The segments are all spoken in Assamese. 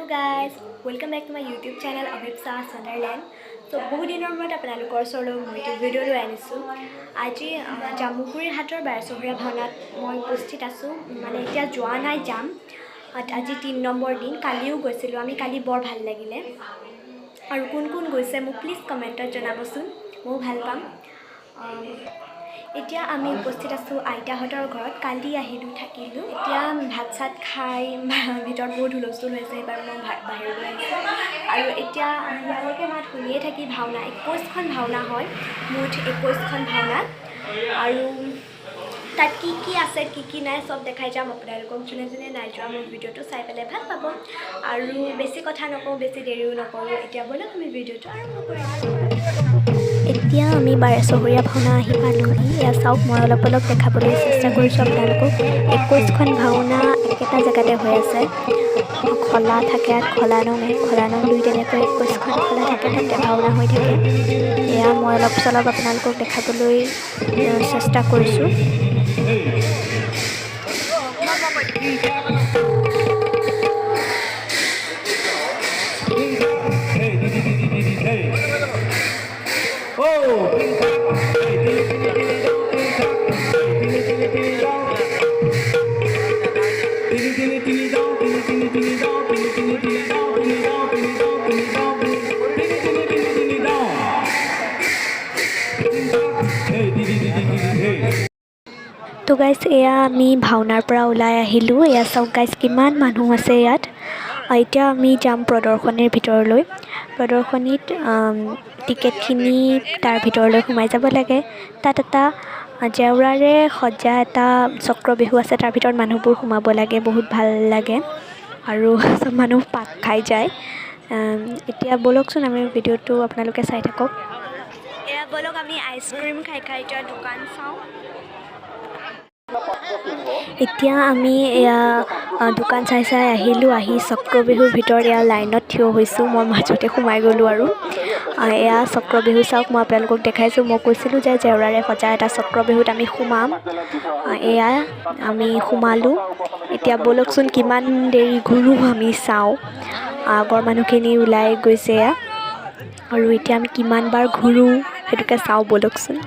guys, welcome back to my YouTube channel Abhipsa Sunderland. So বহু দিনৰ মূৰত আপোনালোকৰ ওচৰলৈ মই এটা ভিডিঅ' লৈ আনিছোঁ। আজি জামুগুৰি হাটৰ বাৰচহৰীয়া ভাওনাত মই উপস্থিত আছোঁ। মানে এতিয়া যোৱা নাই যাম। আজি 3 নম্বৰ দিন, কালিও গৈছিলোঁ আমি, কালি বৰ ভাল লাগিলে। আৰু কোন কোন গৈছে মোক প্লিজ কমেণ্টত জনাবচোন, ময়ো ভাল পাম। এতিয়া আমি উপস্থিত আছোঁ আইতাহঁতৰ ঘৰত। কালি আহিলোঁ থাকিলোঁ, এতিয়া ভাত চাত খাই ভিতৰত বহুত হুলস্থুল হৈছে, এইবাৰ মই বাহিৰলৈ আহিছোঁ। আৰু এতিয়া ইয়ালৈকে মাত শুনিয়ে থাকি ভাওনা 21খন ভাওনা হয়, মুঠ 21খন ভাওনা। আৰু তাত কি আছে কি নাই চব দেখাই যাম আপোনালোকক। যোনে যোনে নাই যোৱা মোৰ ভিডিঅ'টো চাই পেলাই ভাল পাব। আৰু বেছি কথা নকওঁ, বেছি দেৰিও নকৰোঁ, এতিয়া ব'লক আমি ভিডিঅ'টো আৰম্ভ কৰিম। এতিয়া আমি বাৰচহৰীয়া ভাওনা আহি পালোঁহি। এয়া চাওক, মই অলপ দেখাবলৈ চেষ্টা কৰিছোঁ আপোনালোকক। 21খন ভাওনা একেটা জেগাতে হৈ আছে। খলা থাকে, খলা নং 1, খলা নং 2 তেনেকৈ 21খন খলা থাকে, তাতে ভাওনা হৈ থাকে। এয়া মই অলপ চলপ আপোনালোকক দেখাবলৈ চেষ্টা কৰিছোঁ। তো গাইজ, এয়া আমি ভাওনাৰ পৰা ওলাই আহিলোঁ। এয়া চাওক গাইজ, কিমান মানুহ আছে ইয়াত। এতিয়া আমি যাম প্ৰদৰ্শনীৰ ভিতৰলৈ। প্ৰদৰ্শনীত টিকেটখিনি তাৰ ভিতৰলৈ সোমাই যাব লাগে। তাত এটা জেওৰাৰে সজা এটা চক্ৰবেহু আছে, তাৰ ভিতৰত মানুহবোৰ সোমাব লাগে, বহুত ভাল লাগে। আৰু চব মানুহ পাক খাই যায়। এতিয়া ব'লকচোন আমি ভিডিঅ'টো আপোনালোকে চাই থাকক। এয়া ব'লক আমি আইচক্ৰীম খাই এতিয়া দোকান চাওঁ। এতিয়া আমি এয়া দোকান চাই আহিলোঁ। আহি চক্ৰবেহুৰ ভিতৰত এয়া লাইনত থিয় হৈছোঁ। মই মাজতে সোমাই গ'লোঁ। আৰু এয়া চক্ৰবেহু চাওক, মই আপোনালোকক দেখাইছোঁ। মই কৈছিলোঁ যে জেওৰাৰে সজা এটা চক্ৰবেহুত আমি সোমাম। এয়া আমি সোমালোঁ। এতিয়া ব'লকচোন কিমান দেৰি ঘূৰোঁ আমি চাওঁ। আগৰ মানুহখিনি ওলাই গৈছে এয়া, আৰু এতিয়া আমি কিমানবাৰ ঘূৰোঁ সেইটোকে চাওঁ ব'লকচোন।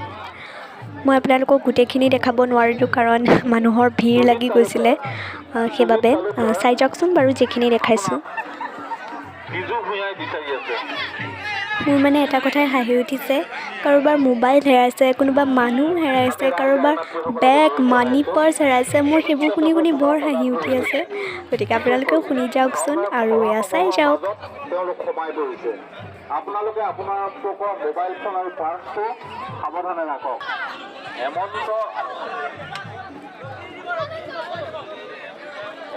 মই আপোনালোকক গোটেইখিনি দেখাব নোৱাৰিলোঁ, কাৰণ মানুহৰ ভিৰ লাগি গৈছিলে, সেইবাবে। চাই যাওকচোন বাৰু যিখিনি দেখাইছোঁ। মোৰ মানে এটা কথাই হাঁহি উঠিছে, কাৰোবাৰ মোবাইল হেৰাইছে, কোনোবা মানুহ হেৰাইছে, কাৰোবাৰ বেগ মানি পাৰ্চ হেৰাইছে। মোৰ সেইবোৰ শুনি বৰ হাঁহি উঠি আছে। গতিকে আপোনালোকেও শুনি যাওকচোন আৰু এয়া চাই যাওক। আপোনালোকে আপোনালোকৰ মোবাইল ফোন আৰু পাৰ্চটো সাৱধানে ৰাখক।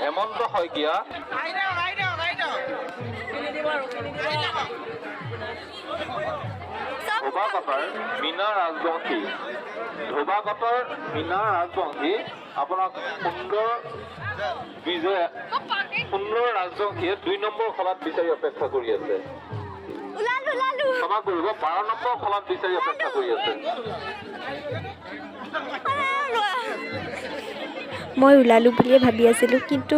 হেমন্ত শইকীয়া, ধোবাকটাৰ মীনা ৰাজবংশী, আপোনাক সুন্দৰ ৰাজবংশীয়ে 2 নম্বৰ খলাত বিচাৰি অপেক্ষা কৰি আছে। ক্ষমা কৰিব, 12 নম্বৰ খলাত বিচাৰি অপেক্ষা কৰি আছে। মই ওলালোঁ বুলিয়ে ভাবি আছিলোঁ, কিন্তু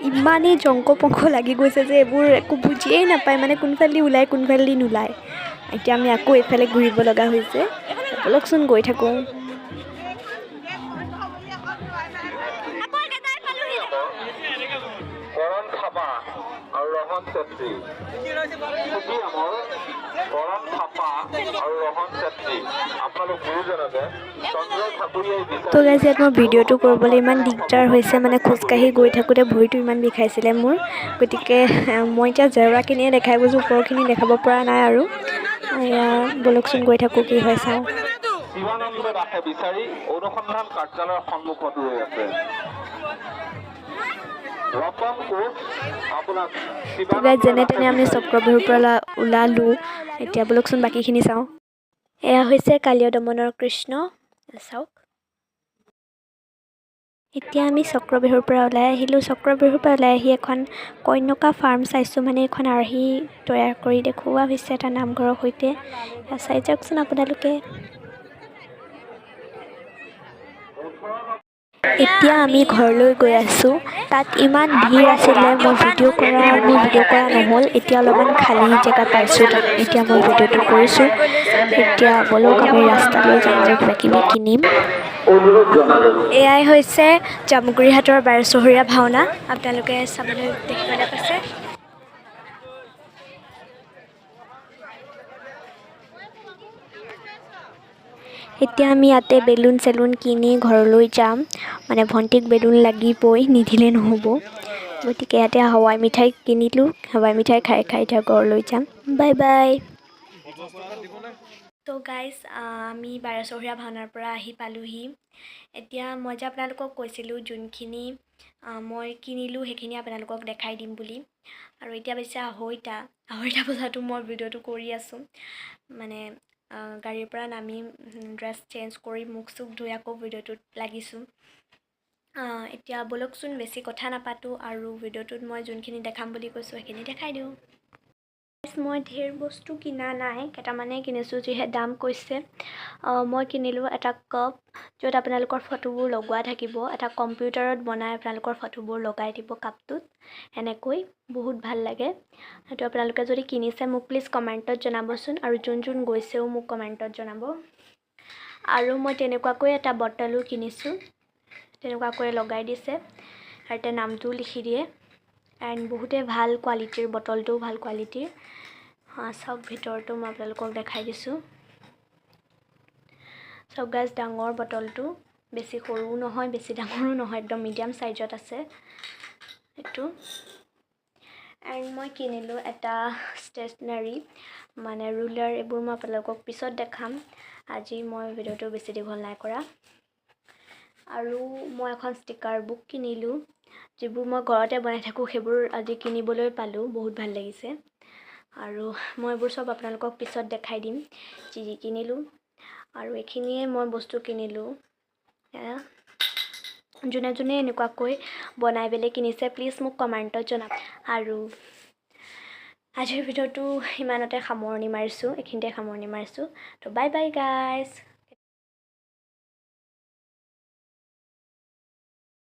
ইমানেই জংক পংক লাগি গৈছে যে এইবোৰ একো বুজিয়েই নাপায়, মানে কোনফালেদি ওলায় কোনফালেদি নোলায়। এতিয়া আমি আকৌ এইফালে ঘূৰিব লগা হৈছে। ব'লকচোন গৈ থাকোঁ। কৰণ থাপা আৰু ৰহন চেত্ৰী, কৰণ থাপা আৰু ৰহন চেত্ৰী, আপোনালোক গুৰুজনকে চন্দ্ৰ ঠাকুৰীয়াই তো গাইজ, ইয়াত মই ভিডিঅ'টো কৰিবলৈ ইমান দিগদাৰ হৈছে, মানে খোজকাঢ়ি গৈ থাকোঁতে ভৰিটো ইমান বিষাইছিলে মোৰ। গতিকে মই এতিয়া জেওৰাখিনিয়ে দেখাই গৈছোঁ, ওপৰখিনি দেখাব পৰা নাই। আৰু এয়া ব'লকচোন গৈ থাকোঁ, কি হয় চাওঁ। শিৱানন্দ দাসে বিচাৰি অনুসন্ধান কাৰ্যালয়ৰ সন্মুখত ৰৈ আছে। তো গাইজ, যেনে তেনে আমি চক্ৰবেহুৰ পৰা ওলালোঁ। এতিয়া ব'লকচোন বাকীখিনি চাওঁ। এয়া হৈছে কালীয় দমনৰ কৃষ্ণ, চাওক। এতিয়া আমি চক্ৰবেহুৰ পৰা ওলাই আহিলোঁ। চক্ৰবেহুৰ পৰা ওলাই আহি এখন কন্যকা ফাৰ্ম চাইছোঁ, মানে এখন আৰ্হি তৈয়াৰ কৰি দেখুওৱা হৈছে এটা নামঘৰৰ সৈতে। চাই যাওকচোন আপোনালোকে। এতিয়া আমি ঘৰলৈ গৈ আছোঁ। তাত ইমান ভিৰ আছিলে মোৰ ভিডিঅ' কৰা নহ'ল। এতিয়া অলপমান খালী জেগা পাইছোঁ, তাত এতিয়া মই ভিডিঅ'টো কৰিছোঁ। এতিয়া বলক আমি ৰাস্তালৈ যাওঁ আৰু কিবা কিবি কিনিম। এয়াই হৈছে জামুগুৰিহাটৰ 12 চহৰীয়া ভাওনা। আপোনালোকে চাবলৈ দেখিবলৈ পাইছে। এতিয়া আমি ইয়াতে বেলুন চেলুন কিনি ঘৰলৈ যাম। মানে ভণ্টিক বেলুন লাগিবই, নিদিলে নহ'ব। গতিকে ইয়াতে হাৱাই মিঠাই কিনিলোঁ। হাৱাই মিঠাই খাই এতিয়া ঘৰলৈ যাম। Bye bye. ত' গাইজ, আমি 12 চহৰীয়া ভাওনাৰ পৰা আহি পালোহি। এতিয়া মই যে আপোনালোকক কৈছিলোঁ যোনখিনি মই কিনিলোঁ সেইখিনি আপোনালোকক দেখাই দিম বুলি। আৰু এতিয়া পিছে আঢ়ৈটা বজাতো মই ভিডিঅ'টো কৰি আছোঁ। মানে গাড়ীৰ পৰা নামি ড্ৰেছ চেঞ্জ কৰি মুখ চুখ ধুই আকৌ ভিডিঅ'টোত লাগিছোঁ। এতিয়া ব'লকচোন বেছি কথা নাপাতোঁ আৰু ভিডিঅ'টোত মই যোনখিনি দেখাম বুলি কৈছোঁ সেইখিনি দেখাই দিওঁ। মই ঢেৰ বস্তু কিনা নাই, কেইটামানেই কিনিছোঁ যিহে দাম কৈছে। মই কিনিলোঁ এটা কাপ, য'ত আপোনালোকৰ ফটোবোৰ লগোৱা থাকিব। এটা কম্পিউটাৰত বনাই আপোনালোকৰ ফটোবোৰ লগাই দিব কাপটোত। এনেকৈ বহুত ভাল লাগে। সেইটো আপোনালোকে যদি কিনিছে মোক প্লিজ কমেণ্টত জনাবচোন, আৰু যোন গৈছেও মোক কমেণ্টত জনাব। আৰু মই তেনেকুৱাকৈ এটা বটলো কিনিছোঁ, তেনেকুৱাকৈ লগাই দিছে। ইয়াতে নামটোও লিখি দিয়ে। এণ্ড বহুতেই ভাল কোৱালিটিৰ, বটলটোও ভাল কোৱালিটিৰ। চাওক ভিতৰটো মই আপোনালোকক দেখাই দিছোঁ। চাওক গাইজ, ডাঙৰ বটলটো, বেছি সৰুও নহয় বেছি ডাঙৰো নহয়, একদম মিডিয়াম চাইজত আছে এইটো। এণ্ড মই কিনিলোঁ এটা ষ্টেচনাৰী, মানে ৰুলাৰ। এইবোৰ মই আপোনালোকক পিছত দেখাম। আজি মই ভিডিঅ'টো বেছি দীঘল নাই কৰা। আৰু মই এখন ষ্টিকাৰ বুক কিনিলোঁ, যিবোৰ মই ঘৰতে বনাই থাকোঁ সেইবোৰ আজি কিনিবলৈ পালোঁ। বহুত ভাল লাগিছে। আৰু মই এইবোৰ চব আপোনালোকক পিছত দেখাই দিম যি কিনিলোঁ। আৰু এইখিনিয়ে মই বস্তু কিনিলোঁ। যোনে এনেকুৱাকৈ বনাই পেলাই কিনিছে প্লিজ মোক কমেণ্টত জনাব। আৰু আজিৰ ভিডিঅ'টো ইমানতে সামৰণি মাৰিছোঁ, এইখিনিতে সামৰণি মাৰিছোঁ। ত' বাই বাই গাইজ।